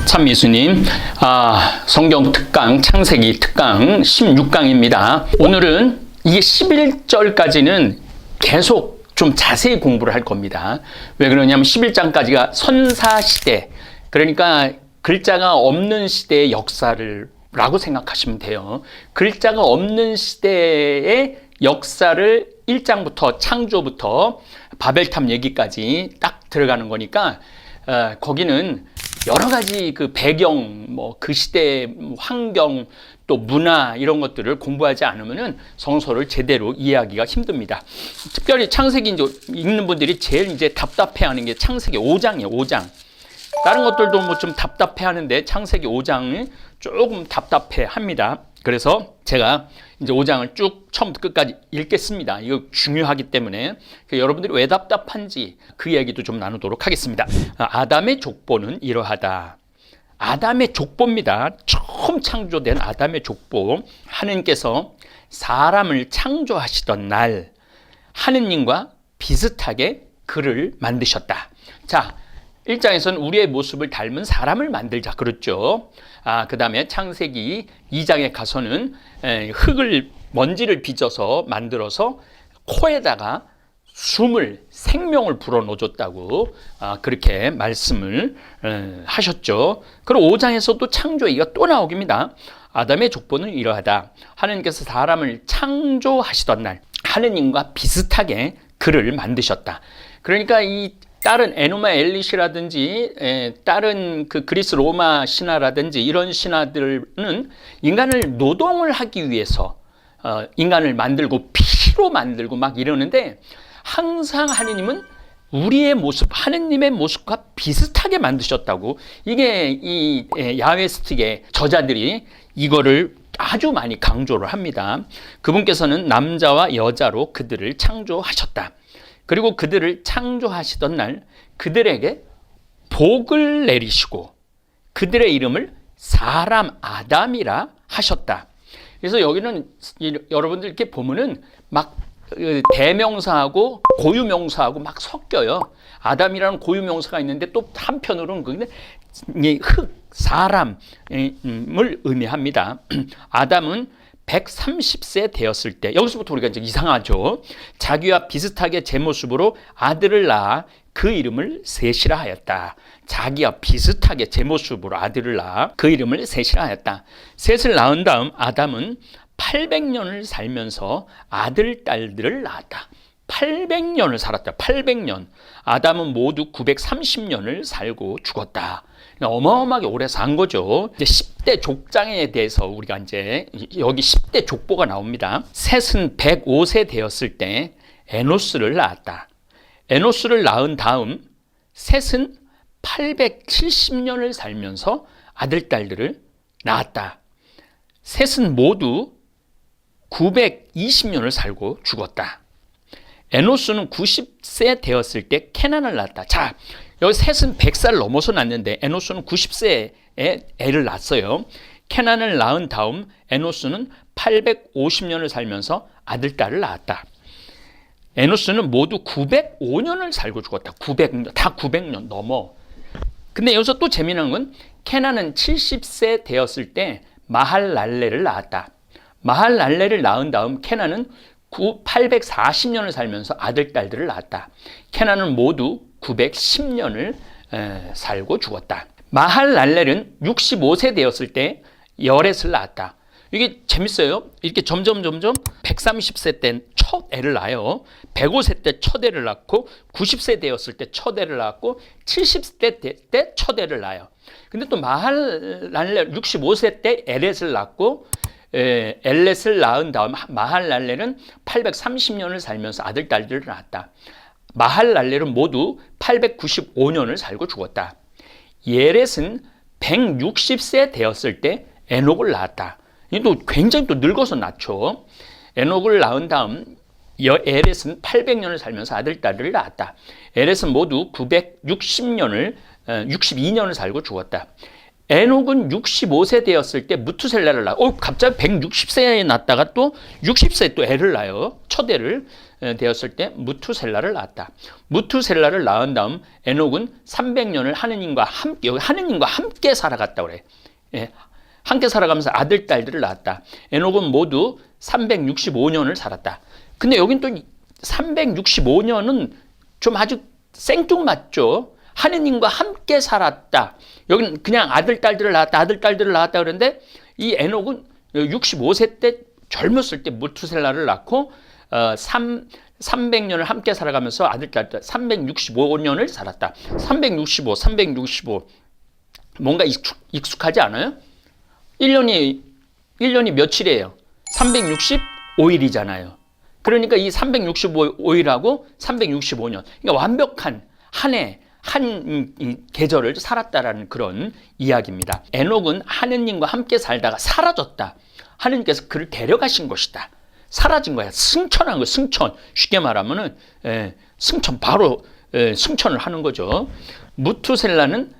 참 예수님, 성경 특강, 창세기 특강 16강입니다. 오늘은 이게 11절까지는 계속 좀 자세히 공부를 할 겁니다. 왜 그러냐면 11장까지가 선사시대, 그러니까 글자가 없는 시대의 역사를 라고 생각하시면 돼요. 글자가 없는 시대의 역사를 1장부터 창조부터 바벨탑 얘기까지 딱 들어가는 거니까 거기는 여러 가지 그 배경, 그 시대의 환경, 또 문화 이런 것들을 공부하지 않으면은 성서를 제대로 이해하기가 힘듭니다. 특별히 창세기 이제 읽는 분들이 제일 이제 답답해하는 게 창세기 5장이에요. 5장. 다른 것들도 뭐 좀 답답해하는데 창세기 5장이 조금 답답해합니다. 그래서 제가 이제 5장을 쭉 처음부터 끝까지 읽겠습니다. 이거 중요하기 때문에 여러분들이 왜 답답한지 그 이야기도 좀 나누도록 하겠습니다. 아담의 족보는 이러하다. 아담의 족보입니다. 처음 창조된 아담의 족보. 하느님께서 사람을 창조하시던 날 하느님과 비슷하게 그를 만드셨다. 자, 1장에서는 우리의 모습을 닮은 사람을 만들자 그랬죠. 그 다음에 창세기 2장에 가서는 흙을, 먼지를 빚어서 만들어서 코에다가 숨을, 생명을 불어넣어줬다고 그렇게 말씀을 하셨죠. 그리고 5장에서도 창조 얘기가 또 나오깁니다. 아담의 족보는 이러하다. 하느님께서 사람을 창조하시던 날 하느님과 비슷하게 그를 만드셨다. 그러니까 이 다른 에노마 엘리시라든지 다른 그 그리스 로마 신화라든지 이런 신화들은 인간을 노동을 하기 위해서 인간을 만들고 피로 만들고 막 이러는데 항상 하느님은 우리의 모습, 하느님의 모습과 비슷하게 만드셨다고. 이게 이 야훼스틱의 저자들이 이거를 아주 많이 강조를 합니다. 그분께서는 남자와 여자로 그들을 창조하셨다. 그리고 그들을 창조하시던 날 그들에게 복을 내리시고 그들의 이름을 사람 아담이라 하셨다. 그래서 여기는 여러분들 이렇게 보면은 막 대명사하고 고유명사하고 막 섞여요. 아담이라는 고유명사가 있는데 또 한편으로는 흙, 사람을 의미합니다. 아담은 130세 되었을 때, 여기서부터 우리가 이제 이상하죠. 자기와 비슷하게 제 모습으로 아들을 낳아 그 이름을 셋이라 하였다. 자기와 비슷하게 제 모습으로 아들을 낳아 그 이름을 셋이라 하였다. 셋을 낳은 다음 아담은 800년을 살면서 아들, 딸들을 낳았다. 800년을 살았다. 800년. 아담은 모두 930년을 살고 죽었다. 어마어마하게 오래 산 거죠. 이제 10대 족장에 대해서 우리가 이제 여기 10대 족보가 나옵니다. 셋은 105세 되었을 때 에노스를 낳았다. 에노스를 낳은 다음 셋은 870년을 살면서 아들, 딸들을 낳았다. 셋은 모두 920년을 살고 죽었다. 에노스는 90세 되었을 때 케난을 낳았다. 자, 여기 셋은 100살 넘어서 낳는데 에노스는 90세에 애를 낳았어요. 케난을 낳은 다음 에노스는 850년을 살면서 아들, 딸을 낳았다. 에노스는 모두 905년을 살고 죽었다. 900년, 다 900년 넘어. 근데 여기서 또 재미난 건 케난은 70세 되었을 때 마할랄레를 낳았다. 마할랄레를 낳은 다음 케난은 840년을 살면서 아들, 딸들을 낳았다. 케난은 모두 910년을 살고 죽었다. 마할랄렐은 65세 되었을 때 여렛을 낳았다. 이게 재밌어요. 이렇게 점점 130세 때 첫 애를 낳아요. 105세 때 첫 애를 낳고 90세 되었을 때 첫 애를 낳았고 70세 때 첫 애를 낳아요. 근데 또 마할랄렐 65세 때 에렛을 낳고 엘렛을 낳은 다음 마할랄렐은 830년을 살면서 아들, 딸들을 낳았다. 마할랄렐은 모두 895년을 살고 죽었다. 예렛은 160세 되었을 때 에녹을 낳았다. 이도 굉장히 또 늙어서 낳죠. 에녹을 낳은 다음 에렛은 800년을 살면서 아들, 딸을 낳았다. 에렛은 모두 62년을 살고 죽었다. 에녹은 65세 되었을 때 무투셀라를 낳아. 갑자기 160세에 낳다가 또 60세에 또 애를 낳아요. 첫 애를. 되었을 때 무투셀라를 낳았다. 무투셀라를 낳은 다음 에녹은 300년을 하느님과 함께 살아갔다 그래. 예, 함께 살아가면서 아들, 딸들을 낳았다. 에녹은 모두 365년을 살았다. 근데 여긴 또 365년은 좀 아주 생뚱맞죠. 하느님과 함께 살았다. 여기는 그냥 아들, 딸들을 낳았다. 아들, 딸들을 낳았다 그러는데 이 에녹은 65세 때 젊었을 때 무투셀라를 낳고 300년을 함께 살아가면서 아들, 딸들 365년을 살았다. 365 뭔가 익숙하지 않아요? 1년이 며칠이에요? 365일이잖아요. 그러니까 이 365일하고 365년, 그러니까 완벽한 한 해, 한 계절을 살았다라는 그런 이야기입니다. 에녹은 하느님과 함께 살다가 사라졌다. 하느님께서 그를 데려가신 것이다. 사라진 거야. 승천한 거, 승천. 쉽게 말하면은 승천, 바로 승천을 하는 거죠. 무투셀라는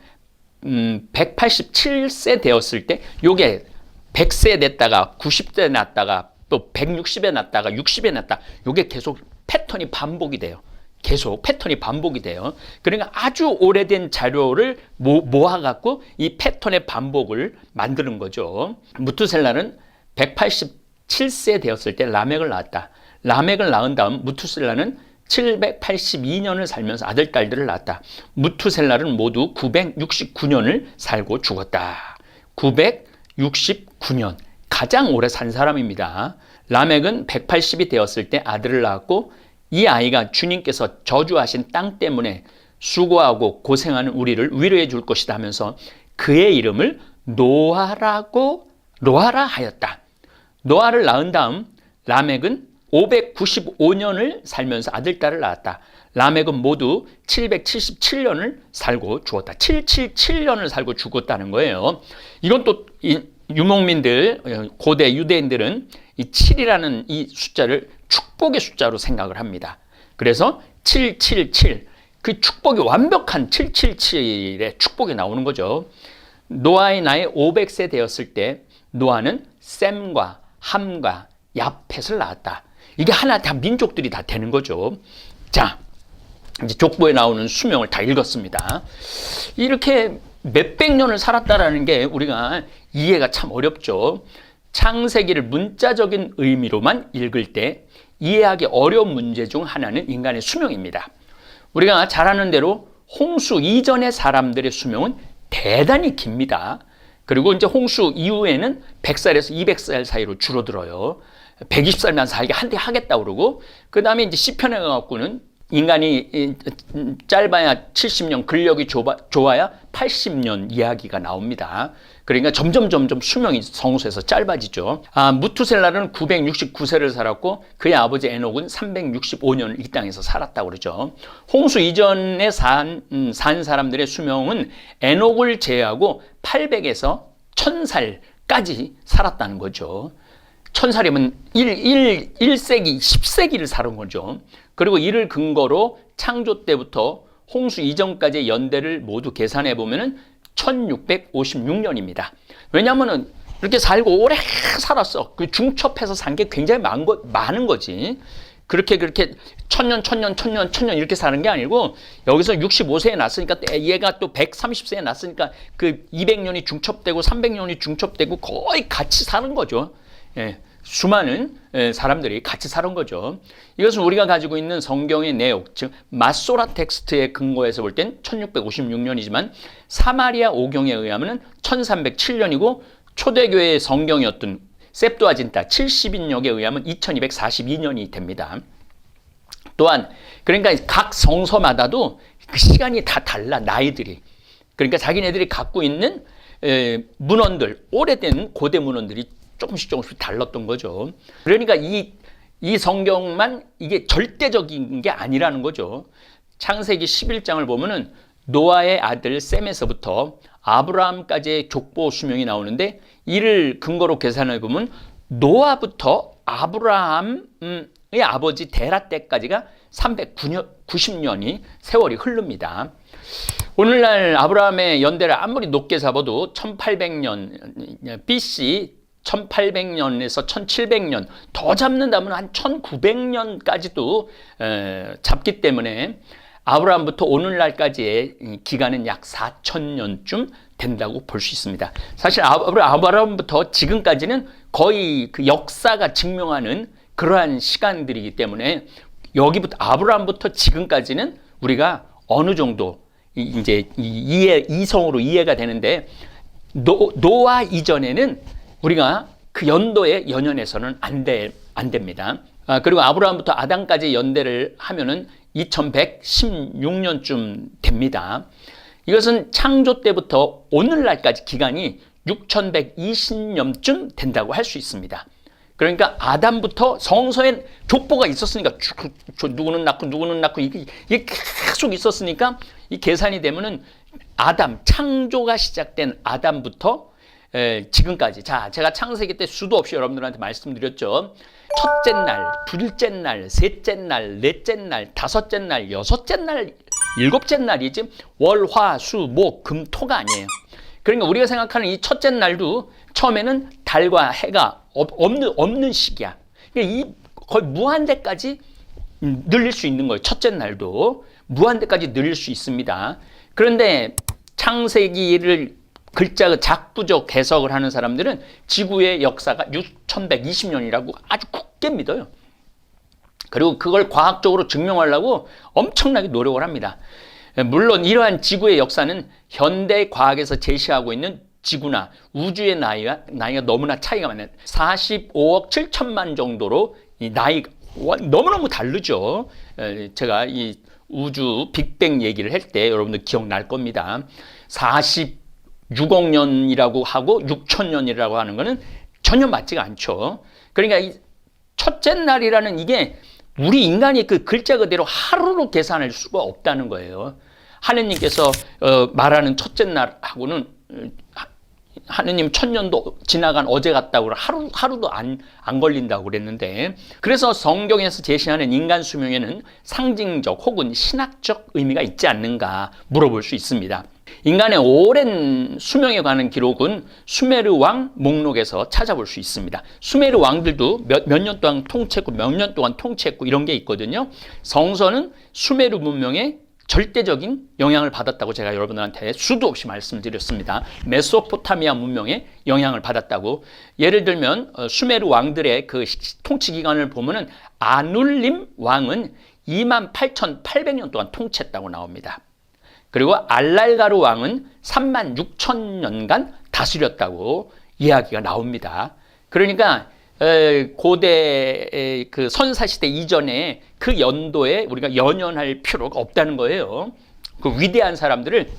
187세 되었을 때 요게 100세 됐다가 90세 났다가 또 160에 났다가 60에 났다. 요게 계속 패턴이 반복이 돼요. 계속 패턴이 반복이 돼요. 그러니까 아주 오래된 자료를 모아갖고 이 패턴의 반복을 만드는 거죠. 무투셀라는 187세 되었을 때 라멕을 낳았다. 라멕을 낳은 다음 무투셀라는 782년을 살면서 아들, 딸들을 낳았다. 무투셀라는 모두 969년을 살고 죽었다. 969년. 가장 오래 산 사람입니다. 라멕은 180이 되었을 때 아들을 낳았고 이 아이가 주님께서 저주하신 땅 때문에 수고하고 고생하는 우리를 위로해 줄 것이다 하면서 그의 이름을 노아라 하였다. 노아를 낳은 다음 라멕은 595년을 살면서 아들, 딸을 낳았다. 라멕은 모두 777년을 살고 죽었다. 777년을 살고 죽었다는 거예요. 이건 또 유목민들, 고대 유대인들은 이 7이라는 이 숫자를 축복의 숫자로 생각을 합니다. 그래서 777, 그 축복이 완벽한 777의 축복이 나오는 거죠. 노아의 나이 500세 되었을 때 노아는 셈과 함과 야펫을 낳았다. 이게 하나 다 민족들이 다 되는 거죠. 자, 이제 족보에 나오는 수명을 다 읽었습니다. 이렇게 몇백 년을 살았다라는 게 우리가 이해가 참 어렵죠. 창세기를 문자적인 의미로만 읽을 때 이해하기 어려운 문제 중 하나는 인간의 수명입니다. 우리가 잘 아는 대로 홍수 이전의 사람들의 수명은 대단히 깁니다. 그리고 이제 홍수 이후에는 100살에서 200살 사이로 줄어들어요. 120살만 살게 하겠다 그러고, 그 다음에 이제 시편에 가갖고는 인간이 짧아야 70년, 근력이 좋아야 80년 이야기가 나옵니다. 그러니까 점점 수명이 성수에서 짧아지죠. 무투셀라는 969세를 살았고 그의 아버지 에녹은 365년을 이 땅에서 살았다고 그러죠. 홍수 이전에 산 사람들의 수명은 에녹을 제외하고 800에서 1000살까지 살았다는 거죠. 1000살이면 1세기, 10세기를 살은 거죠. 그리고 이를 근거로 창조 때부터 홍수 이전까지의 연대를 모두 계산해 보면은 1656년입니다. 왜냐하면은 이렇게 살고 오래 살았어. 그 중첩해서 산 게 굉장히 많은 거지. 그렇게 1000년 이렇게 사는 게 아니고 여기서 65세에 났으니까 얘가 또 130세에 났으니까 그 200년이 중첩되고 300년이 중첩되고 거의 같이 사는 거죠. 예. 수많은 사람들이 같이 살은 거죠. 이것은 우리가 가지고 있는 성경의 내용, 즉 마소라 텍스트의 근거에서 볼 땐 1656년이지만 사마리아 오경에 의하면 1307년이고 초대교회의 성경이었던 셉두아진타 70인역에 의하면 2242년이 됩니다. 또한 그러니까 각 성서마다도 그 시간이 다 달라, 나이들이. 그러니까 자기네들이 갖고 있는 문헌들, 오래된 고대 문헌들이 조금씩 달랐던 거죠. 그러니까 이 성경만 이게 절대적인 게 아니라는 거죠. 창세기 11장을 보면은 노아의 아들 셈에서부터 아브라함까지의 족보 수명이 나오는데 이를 근거로 계산해 보면 노아부터 아브라함의 아버지 데라 때까지가 390년이 세월이 흐릅니다. 오늘날 아브라함의 연대를 아무리 높게 잡아도 1800년 BC 1800년에서 1700년 더 잡는다면 한 1900년까지도 잡기 때문에 아브라함부터 오늘날까지의 기간은 약 4000년쯤 된다고 볼 수 있습니다. 사실 아브라함부터 지금까지는 거의 그 역사가 증명하는 그러한 시간들이기 때문에 여기부터 아브라함부터 지금까지는 우리가 어느 정도 이제 이성으로 이해가 되는데 노아 이전에는 우리가 그 연도에 연연해서는 안 됩니다. 그리고 아브라함부터 아담까지 연대를 하면은 2116년쯤 됩니다. 이것은 창조 때부터 오늘날까지 기간이 6120년쯤 된다고 할 수 있습니다. 그러니까 아담부터 성서엔 족보가 있었으니까 누구는 낳고 이게 계속 있었으니까 이 계산이 되면은 아담 창조가 시작된 아담부터 지금까지 제가 창세기 때 수도 없이 여러분들한테 말씀드렸죠. 첫째 날, 둘째 날, 셋째 날, 넷째 날, 다섯째 날, 여섯째 날, 일곱째 날이지 월, 화, 수, 목, 금, 토가 아니에요. 그러니까 우리가 생각하는 이 첫째 날도 처음에는 달과 해가 없는 시기야. 그러니까 이 거의 무한대까지 늘릴 수 있는 거예요. 첫째 날도 무한대까지 늘릴 수 있습니다. 그런데 창세기를 글자 작부적 해석을 하는 사람들은 지구의 역사가 6120년이라고 아주 굳게 믿어요. 그리고 그걸 과학적으로 증명하려고 엄청나게 노력을 합니다. 물론 이러한 지구의 역사는 현대 과학에서 제시하고 있는 지구나 우주의 나이가 너무나 차이가 많아요. 45억 7천만 정도로 이 나이가 너무너무 다르죠. 제가 이 우주 빅뱅 얘기를 할 때 여러분들 기억날 겁니다. 46억 년이라고 하고 6천 년이라고 하는 거는 전혀 맞지가 않죠. 그러니까 이 첫째 날이라는 이게 우리 인간이 그 글자 그대로 하루로 계산할 수가 없다는 거예요. 하느님께서 말하는 첫째 날하고는 하느님 천년도 지나간 어제 같다고 하루도 안 걸린다고 그랬는데, 그래서 성경에서 제시하는 인간 수명에는 상징적 혹은 신학적 의미가 있지 않는가 물어볼 수 있습니다. 인간의 오랜 수명에 관한 기록은 수메르 왕 목록에서 찾아볼 수 있습니다. 수메르 왕들도 몇 년 동안 통치했고 몇 년 동안 통치했고 이런 게 있거든요. 성서는 수메르 문명의 절대적인 영향을 받았다고 제가 여러분들한테 수도 없이 말씀드렸습니다. 메소포타미아 문명에 영향을 받았다고. 예를 들면 수메르 왕들의 그 통치 기간을 보면은 아눌림 왕은 28,800년 동안 통치했다고 나옵니다. 그리고 알랄가르 왕은 36,000년간 다스렸다고 이야기가 나옵니다. 그러니까 고대 그 선사시대 이전에 그 연도에 우리가 연연할 필요가 없다는 거예요. 그 위대한 사람들을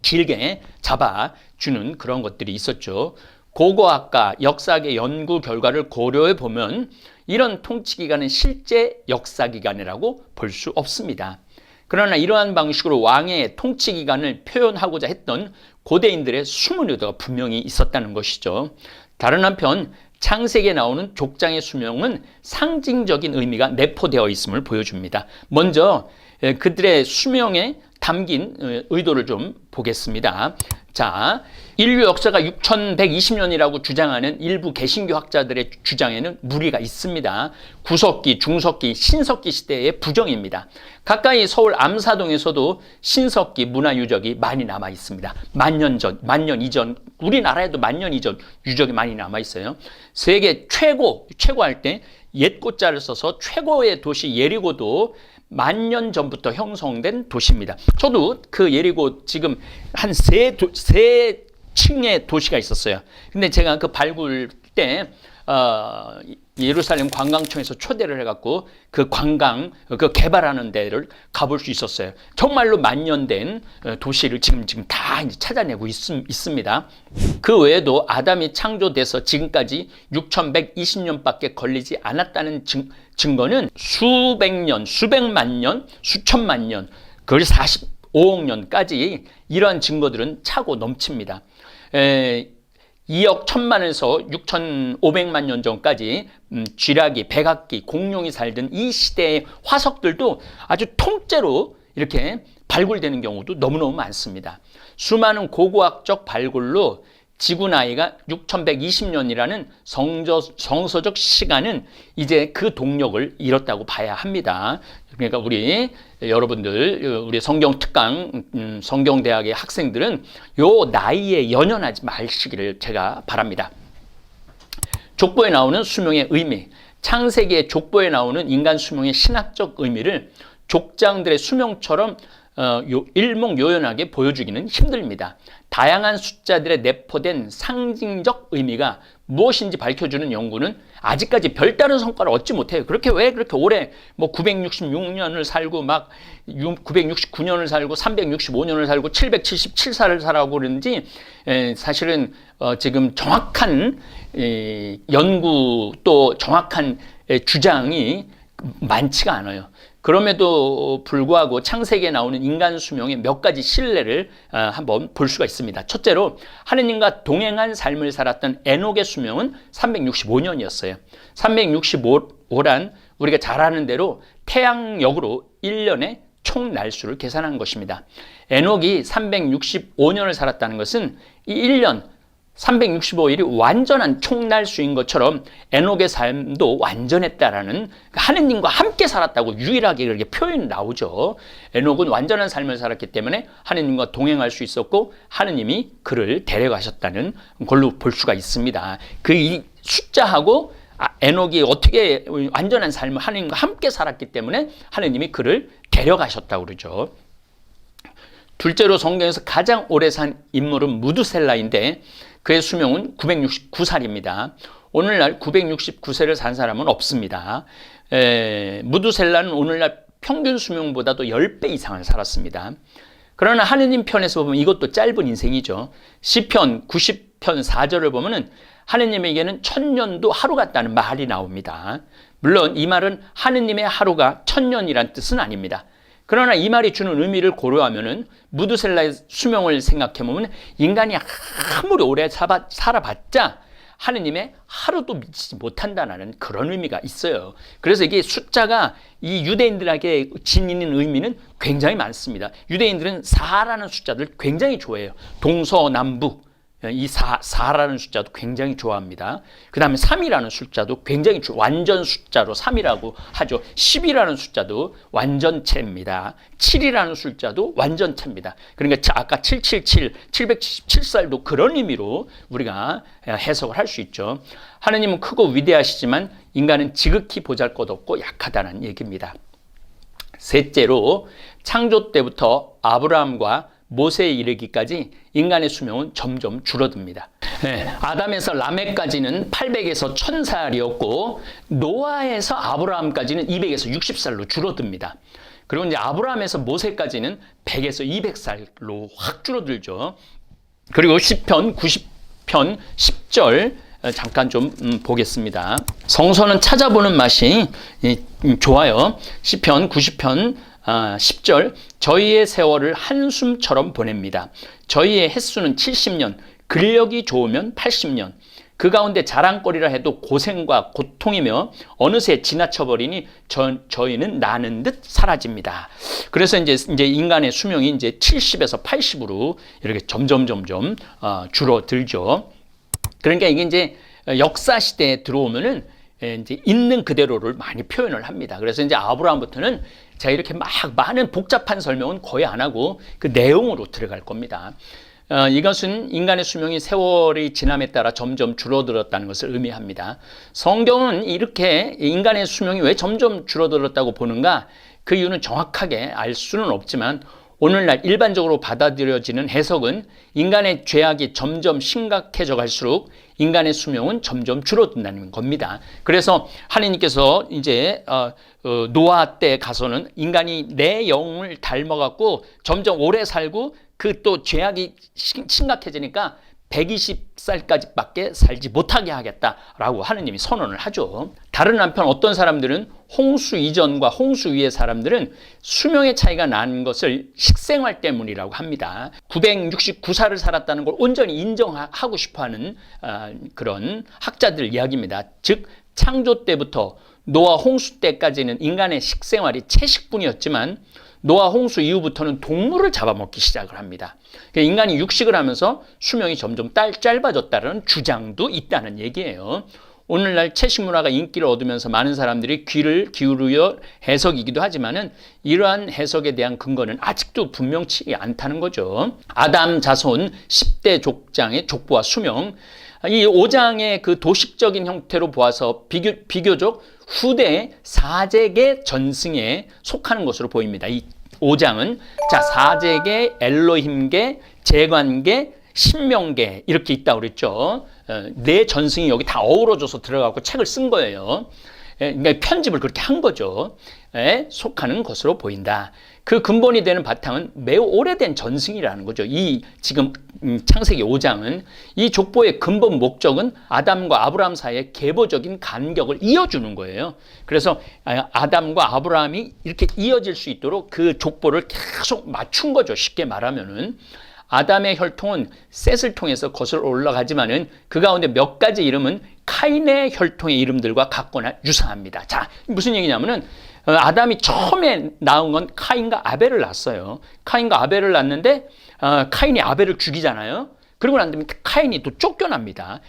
길게 잡아주는 그런 것들이 있었죠. 고고학과 역사계 연구 결과를 고려해 보면 이런 통치 기간은 실제 역사 기간이라고 볼 수 없습니다. 그러나 이러한 방식으로 왕의 통치 기간을 표현하고자 했던 고대인들의 숨은 의도가 분명히 있었다는 것이죠. 다른 한편 창세기에 나오는 족장의 수명은 상징적인 의미가 내포되어 있음을 보여줍니다. 먼저 그들의 수명에 담긴 의도를 좀 보겠습니다. 자, 인류 역사가 6120년이라고 주장하는 일부 개신교 학자들의 주장에는 무리가 있습니다. 구석기, 중석기, 신석기 시대의 부정입니다. 가까이 서울 암사동에서도 신석기 문화 유적이 많이 남아 있습니다. 만년 전, 만년 이전, 우리나라에도 만년 이전 유적이 많이 남아 있어요. 세계 최고할 때 옛고자를 써서 최고의 도시 예리고도 만년 전부터 형성된 도시입니다. 저도 그 예리고 지금 한 세 층의 도시가 있었어요. 근데 제가 그 발굴 때 예루살렘 관광청에서 초대를 해갖고 그 그 개발하는 데를 가볼 수 있었어요. 정말로 만년된 도시를 지금 다 이제 찾아내고 있습니다. 그 외에도 아담이 창조돼서 지금까지 6120년밖에 걸리지 않았다는 증거는 수백 년, 수백만 년, 수천만 년, 거의 45억 년까지 이러한 증거들은 차고 넘칩니다. 2억 1000만에서 6500만 년 전까지 쥐라기, 백악기, 공룡이 살던 이 시대의 화석들도 아주 통째로 이렇게 발굴되는 경우도 너무너무 많습니다. 수많은 고고학적 발굴로 지구 나이가 6120년이라는 성서적 시간은 이제 그 동력을 잃었다고 봐야 합니다. 그러니까 우리 여러분들, 우리 성경 특강, 성경대학의 학생들은 요 나이에 연연하지 마시기를 제가 바랍니다. 족보에 나오는 수명의 의미, 창세기의 족보에 나오는 인간 수명의 신학적 의미를 족장들의 수명처럼 일목요연하게 보여주기는 힘듭니다. 다양한 숫자들에 내포된 상징적 의미가 무엇인지 밝혀주는 연구는 아직까지 별다른 성과를 얻지 못해요. 왜 그렇게 오래 966년을 살고 969년을 살고 365년을 살고 777살을 살아고 그러는지 사실은 지금 정확한 연구 또 정확한 주장이 많지가 않아요. 그럼에도 불구하고 창세기에 나오는 인간 수명의 몇 가지 신뢰를 한번 볼 수가 있습니다. 첫째로 하느님과 동행한 삶을 살았던 에녹의 수명은 365년이었어요. 365란 우리가 잘 아는 대로 태양역으로 1년의 총 날수를 계산한 것입니다. 에녹이 365년을 살았다는 것은 이 1년 365일이 완전한 총날수인 것처럼 에녹의 삶도 완전했다라는 하느님과 함께 살았다고 유일하게 그렇게 표현이 나오죠. 에녹은 완전한 삶을 살았기 때문에 하느님과 동행할 수 있었고 하느님이 그를 데려가셨다는 걸로 볼 수가 있습니다. 그 이 숫자하고 에녹이 어떻게 완전한 삶을 하느님과 함께 살았기 때문에 하느님이 그를 데려가셨다고 그러죠. 둘째로 성경에서 가장 오래 산 인물은 무두셀라인데 그의 수명은 969살입니다. 오늘날 969세를 산 사람은 없습니다. 무두셀라는 오늘날 평균 수명보다도 10배 이상을 살았습니다. 그러나 하느님 편에서 보면 이것도 짧은 인생이죠. 시편 90편 4절을 보면은 하느님에게는 1000년도 하루 같다는 말이 나옵니다. 물론 이 말은 하느님의 하루가 1000년이란 뜻은 아닙니다. 그러나 이 말이 주는 의미를 고려하면은 무두셀라의 수명을 생각해보면 인간이 아무리 오래 살아봤자 하느님의 하루도 미치지 못한다는 그런 의미가 있어요. 그래서 이게 숫자가 이 유대인들에게 지니는 의미는 굉장히 많습니다. 유대인들은 4라는 숫자를 굉장히 좋아해요. 동서남북. 이 4라는 숫자도 굉장히 좋아합니다. 그 다음에 3이라는 숫자도 굉장히 완전 숫자로 3이라고 하죠. 10이라는 숫자도 완전체입니다. 7이라는 숫자도 완전체입니다. 그러니까 아까 777, 777살도 그런 의미로 우리가 해석을 할 수 있죠. 하느님은 크고 위대하시지만 인간은 지극히 보잘것없고 약하다는 얘기입니다. 셋째로 창조 때부터 아브라함과 모세에 이르기까지 인간의 수명은 점점 줄어듭니다. 아담에서 라멕까지는 800에서 1000살이었고 노아에서 아브라함까지는 200에서 60살로 줄어듭니다. 그리고 이제 아브라함에서 모세까지는 100에서 200살로 확 줄어들죠. 그리고 시편 90편 10절 잠깐 좀 보겠습니다. 성서는 찾아보는 맛이 좋아요. 시편 90편 10절 저희의 세월을 한숨처럼 보냅니다. 저희의 횟수는 70년, 근력이 좋으면 80년. 그 가운데 자랑거리라 해도 고생과 고통이며 어느새 지나쳐버리니 저희는 나는 듯 사라집니다. 그래서 이제 인간의 수명이 이제 70에서 80으로 이렇게 점점 줄어들죠. 그러니까 이게 이제 역사 시대에 들어오면은 이제 있는 그대로를 많이 표현을 합니다. 그래서 이제 아브라함부터는 제가 이렇게 막 많은 복잡한 설명은 거의 안 하고 그 내용으로 들어갈 겁니다. 이것은 인간의 수명이 세월이 지남에 따라 점점 줄어들었다는 것을 의미합니다. 성경은 이렇게 인간의 수명이 왜 점점 줄어들었다고 보는가? 그 이유는 정확하게 알 수는 없지만 오늘날 일반적으로 받아들여지는 해석은 인간의 죄악이 점점 심각해져 갈수록 인간의 수명은 점점 줄어든다는 겁니다. 그래서 하느님께서 이제 노아 때 가서는 인간이 내 영을 닮아갖고 점점 오래 살고 그 또 죄악이 심각해지니까 120살까지밖에 살지 못하게 하겠다라고 하느님이 선언을 하죠. 다른 한편 어떤 사람들은 홍수 이전과 홍수 이후의 사람들은 수명의 차이가 난 것을 식생활 때문이라고 합니다. 969살을 살았다는 걸 온전히 인정하고 싶어하는 그런 학자들 이야기입니다. 즉 창조 때부터 노아 홍수 때까지는 인간의 식생활이 채식뿐이었지만 노아 홍수 이후부터는 동물을 잡아먹기 시작을 합니다. 인간이 육식을 하면서 수명이 점점 짧아졌다는 주장도 있다는 얘기예요. 오늘날 채식 문화가 인기를 얻으면서 많은 사람들이 귀를 기울여 해석이기도 하지만은 이러한 해석에 대한 근거는 아직도 분명치 않다는 거죠. 아담 자손 10대 족장의 족보와 수명, 이 5장의 그 도식적인 형태로 보아서 비교적 후대 사제계 전승에 속하는 것으로 보입니다. 이 5장은 자 사제계, 엘로힘계, 제관계, 신명계 이렇게 있다고 그랬죠. 네 전승이 여기 다 어우러져서 들어가고 책을 쓴 거예요. 그러니까 편집을 그렇게 한 거죠. 속하는 것으로 보인다. 그 근본이 되는 바탕은 매우 오래된 전승이라는 거죠. 이 지금 창세기 5장은 이 족보의 근본 목적은 아담과 아브라함 사이의 계보적인 간격을 이어주는 거예요. 그래서 아담과 아브라함이 이렇게 이어질 수 있도록 그 족보를 계속 맞춘 거죠. 쉽게 말하면은. 아담의 혈통은 셋을 통해서 거슬러 올라가지만은 그 가운데 몇 가지 이름은 카인의 혈통의 이름들과 같거나 유사합니다. 자, 무슨 얘기냐면은 아담이 처음에 낳은 건 카인과 아벨을 낳았어요. 카인과 아벨을 낳는데 카인이 아벨을 죽이잖아요. 그러고 난 다음에 카인이 또 쫓겨납니다.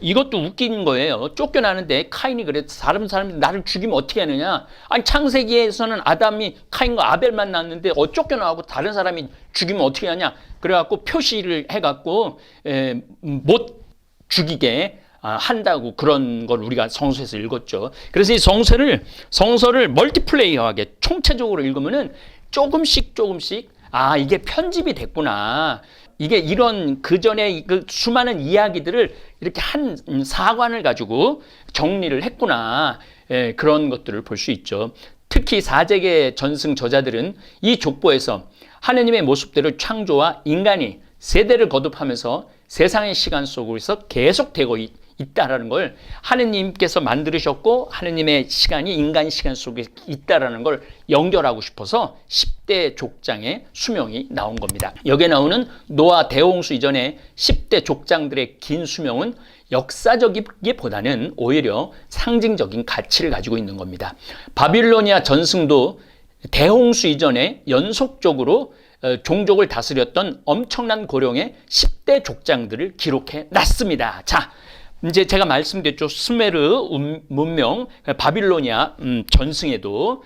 이것도 웃긴 거예요. 쫓겨나는데 카인이 그래 사람이 나를 죽이면 어떻게 하느냐. 아니 창세기에서는 아담이 카인과 아벨만 낳았는데 쫓겨나고 다른 사람이 죽이면 어떻게 하냐. 그래갖고 표시를 해갖고 못 죽이게 한다고 그런 걸 우리가 성서에서 읽었죠. 그래서 이 성서를 멀티플레이어하게 총체적으로 읽으면은 조금씩 이게 편집이 됐구나. 이게 이런 그전에 그 수많은 이야기들을 이렇게 한 사관을 가지고 정리를 했구나. 그런 것들을 볼 수 있죠. 특히 사제계 전승 저자들은 이 족보에서 하느님의 모습대로 창조와 인간이 세대를 거듭하면서 세상의 시간 속에서 계속되고 있다라는 걸 하느님께서 만드셨고 하느님의 시간이 인간 시간 속에 있다라는 걸 연결하고 싶어서 10대 족장의 수명이 나온 겁니다. 여기에 나오는 노아 대홍수 이전에 10대 족장들의 긴 수명은 역사적이기보다는 오히려 상징적인 가치를 가지고 있는 겁니다. 바빌로니아 전승도 대홍수 이전에 연속적으로 종족을 다스렸던 엄청난 고령의 10대 족장들을 기록해 놨습니다. 자, 이제 제가 말씀드렸죠. 수메르 문명, 바빌로니아 전승에도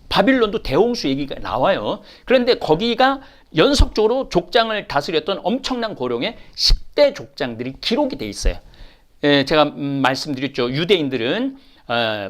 바빌론도 대홍수 얘기가 나와요. 그런데 거기가 연속적으로 족장을 다스렸던 엄청난 고령의 10대 족장들이 기록이 돼 있어요. 제가 말씀드렸죠. 유대인들은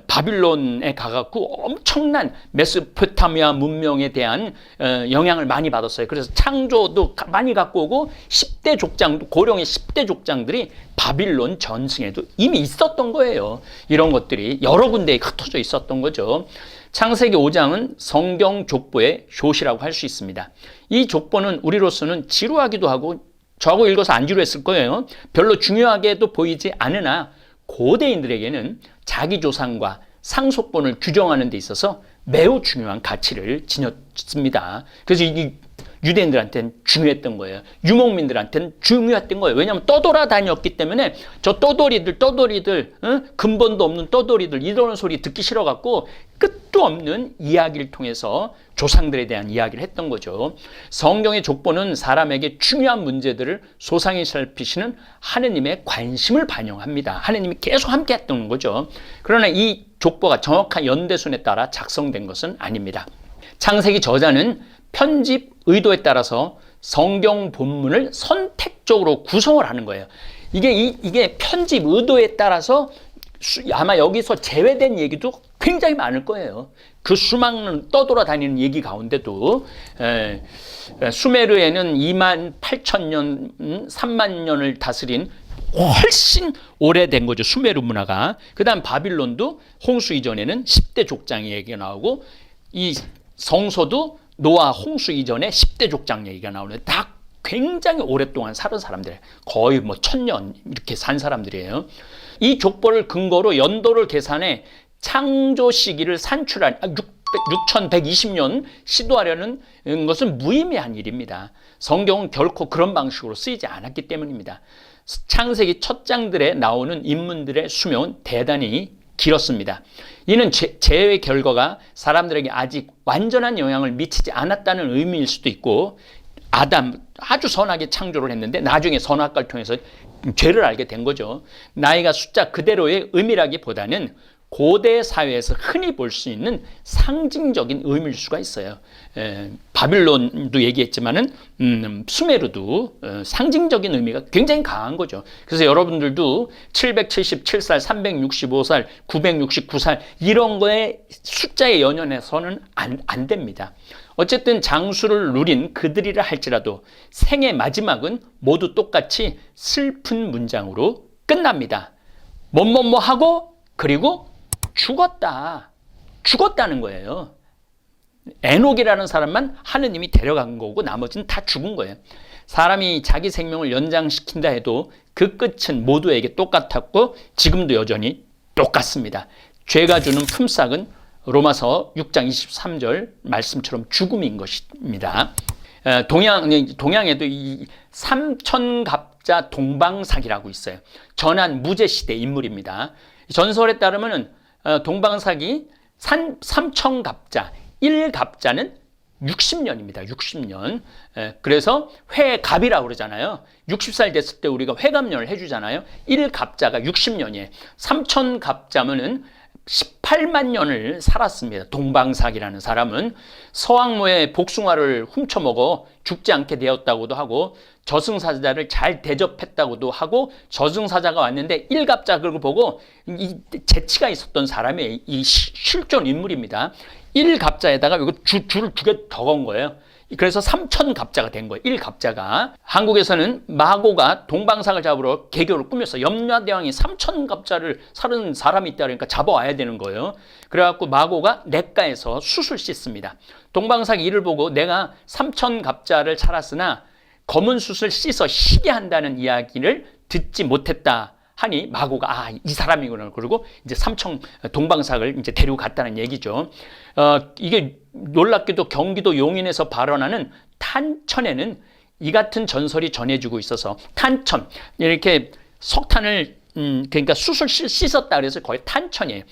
바빌론에 가갖고 엄청난 메소포타미아 문명에 대한 영향을 많이 받았어요. 그래서 창조도 많이 갖고 오고 10대 족장도 고령의 10대 족장들이 바빌론 전승에도 이미 있었던 거예요. 이런 것들이 여러 군데에 흩어져 있었던 거죠. 창세기 5장은 성경 족보의 효시라고 할 수 있습니다. 이 족보는 우리로서는 지루하기도 하고 저하고 읽어서 안 지루했을 거예요. 별로 중요하게도 보이지 않으나 고대인들에게는 자기 조상과 상속본을 규정하는 데 있어서 매우 중요한 가치를 지녔습니다. 그래서 이 유대인들한테는 중요했던 거예요. 유목민들한테는 중요했던 거예요. 왜냐하면 떠돌아다녔기 때문에 저 떠돌이들 근본도 없는 떠돌이들 이런 소리 듣기 싫어갖고 끝도 없는 이야기를 통해서 조상들에 대한 이야기를 했던 거죠. 성경의 족보는 사람에게 중요한 문제들을 소상히 살피시는 하느님의 관심을 반영합니다. 하느님이 계속 함께 했던 거죠. 그러나 이 족보가 정확한 연대순에 따라 작성된 것은 아닙니다. 창세기 저자는 편집 의도에 따라서 성경 본문을 선택적으로 구성을 하는 거예요. 이게 편집 의도에 따라서 아마 여기서 제외된 얘기도 굉장히 많을 거예요. 그 수많은 떠돌아다니는 얘기 가운데도 수메르에는 28,000년, 3만 년을 다스린 훨씬 오래된 거죠. 수메르 문화가. 그 다음 바빌론도 홍수 이전에는 10대 족장의 얘기가 나오고 이 성서도 노아 홍수 이전에 10대 족장 얘기가 나오는데 다 굉장히 오랫동안 살은 사람들, 거의 1000년 이렇게 산 사람들이에요. 이 족보를 근거로 연도를 계산해 창조 시기를 산출한 6120년 시도하려는 것은 무의미한 일입니다. 성경은 결코 그런 방식으로 쓰이지 않았기 때문입니다. 창세기 첫 장들에 나오는 인물들의 수명은 대단히 길었습니다. 이는 재해의 결과가 사람들에게 아직 완전한 영향을 미치지 않았다는 의미일 수도 있고, 아담 아주 선하게 창조를 했는데 나중에 선악과를 통해서 죄를 알게 된 거죠. 나이가 숫자 그대로의 의미라기보다는 고대 사회에서 흔히 볼 수 있는 상징적인 의미일 수가 있어요. 바빌론도 얘기했지만은 수메르도 상징적인 의미가 굉장히 강한 거죠. 그래서 여러분들도 777살, 365살, 969살 이런 거에 숫자에 연연해서는 안 됩니다. 어쨌든 장수를 누린 그들이라 할지라도 생의 마지막은 모두 똑같이 슬픈 문장으로 끝납니다. 뭐뭐뭐 하고 그리고 죽었다는 거예요. 에녹이라는 사람만 하느님이 데려간 거고 나머지는 다 죽은 거예요. 사람이 자기 생명을 연장시킨다 해도 그 끝은 모두에게 똑같았고 지금도 여전히 똑같습니다. 죄가 주는 품삯은 로마서 6장 23절 말씀처럼 죽음인 것입니다. 동양에도 이 삼천갑자 동방삭이라고 있어요. 전한 무제시대 인물입니다. 전설에 따르면 동방삭이 삼천갑자, 1갑자는 60년입니다. 60년. 그래서 회갑이라고 그러잖아요. 60살 됐을 때 우리가 회갑년을 해주잖아요. 1갑자가 60년이에요. 삼천갑자면은 18만 년을 살았습니다. 동방삭이라는 사람은 서왕모의 복숭아를 훔쳐먹어 죽지 않게 되었다고도 하고 저승사자를 잘 대접했다고도 하고 저승사자가 왔는데 일갑자를 보고 이 재치가 있었던 사람의 이 실존 인물입니다. 일갑자에다가 이거 줄을 2개 더 건 거예요. 그래서 삼천갑자가 된 거예요. 1갑자가. 한국에서는 마고가 동방삭을 잡으러 계교를 꾸몄어. 염라대왕이 삼천갑자를 사는 사람이 있다 그러니까 잡아와야 되는 거예요. 그래갖고 마고가 냇가에서 숯을 씻습니다. 동방삭이 이를 보고 내가 삼천갑자를 살았으나 검은 숯을 씻어 시게 한다는 이야기를 듣지 못했다 하니 마고가 이 사람이구나. 그러고 이제 동방삭을 이제 데리고 갔다는 얘기죠. 이게 놀랍게도 경기도 용인에서 발원하는 탄천에는 이 같은 전설이 전해지고 있어서 탄천 이렇게 석탄을 그러니까 숯을 씻었다 그래서 거의 탄천이에요.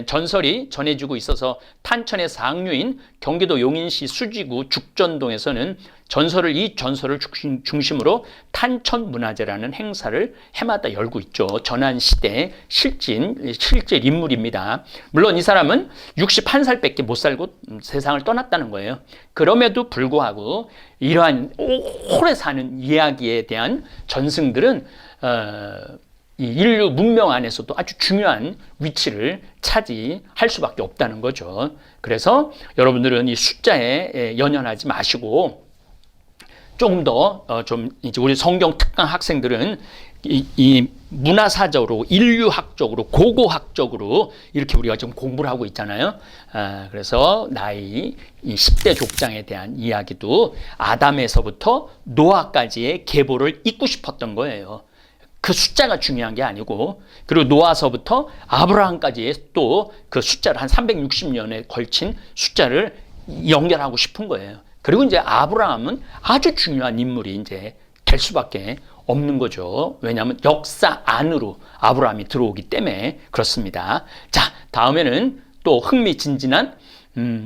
전설이 전해지고 있어서 탄천의 상류인 경기도 용인시 수지구 죽전동에서는 이 전설을 중심으로 탄천문화제라는 행사를 해마다 열고 있죠. 전환시대 실질 인물입니다. 물론 이 사람은 61살밖에 못 살고 세상을 떠났다는 거예요. 그럼에도 불구하고 이러한 오래 사는 이야기에 대한 전승들은 이 인류 문명 안에서도 아주 중요한 위치를 차지할 수밖에 없다는 거죠. 그래서 여러분들은 이 숫자에 연연하지 마시고 조금 더 좀 이제 우리 성경 특강 학생들은 이 문화사적으로 인류학적으로 고고학적으로 이렇게 우리가 좀 공부를 하고 있잖아요. 그래서 이 10대 족장에 대한 이야기도 아담에서부터 노아까지의 계보를 잇고 싶었던 거예요. 그 숫자가 중요한 게 아니고, 그리고 노아서부터 아브라함까지의 또 그 숫자를 한 360년에 걸친 숫자를 연결하고 싶은 거예요. 그리고 이제 아브라함은 아주 중요한 인물이 이제 될 수밖에 없는 거죠. 왜냐하면 역사 안으로 아브라함이 들어오기 때문에 그렇습니다. 자, 다음에는 또 흥미진진한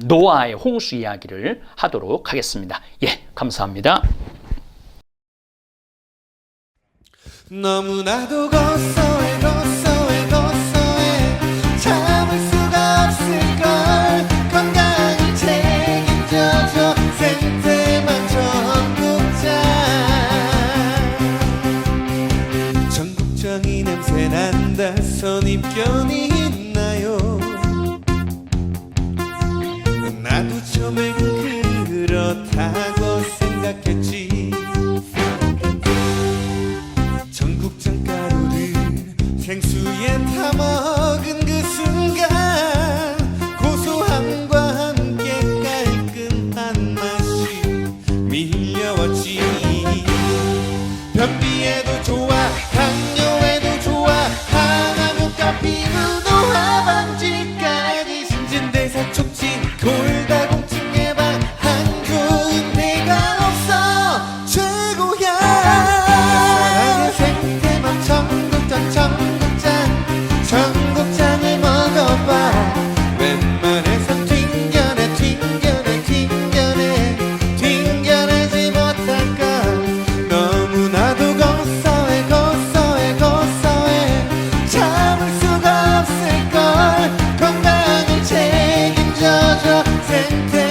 노아의 홍수 이야기를 하도록 하겠습니다. 예, 감사합니다. 너무나도 고소해 참을 수가 없을걸. 건강을 책임져줘 생태만 전국장이 냄새난다. 선입견이 있나요? 나도 처음엔 그렇다고 생각했지. 전국장 가루를 생수에 타먹은 그 순간 고소함과 함께 깔끔한 맛이 밀려왔지. 변비에도 좋아 당뇨에도 좋아 항암효과 피부노화 방지까지 신진대사 촉진 골다공증 예방 안 좋은 데가 없어. 최고야. 전국장을 먼저 탱탱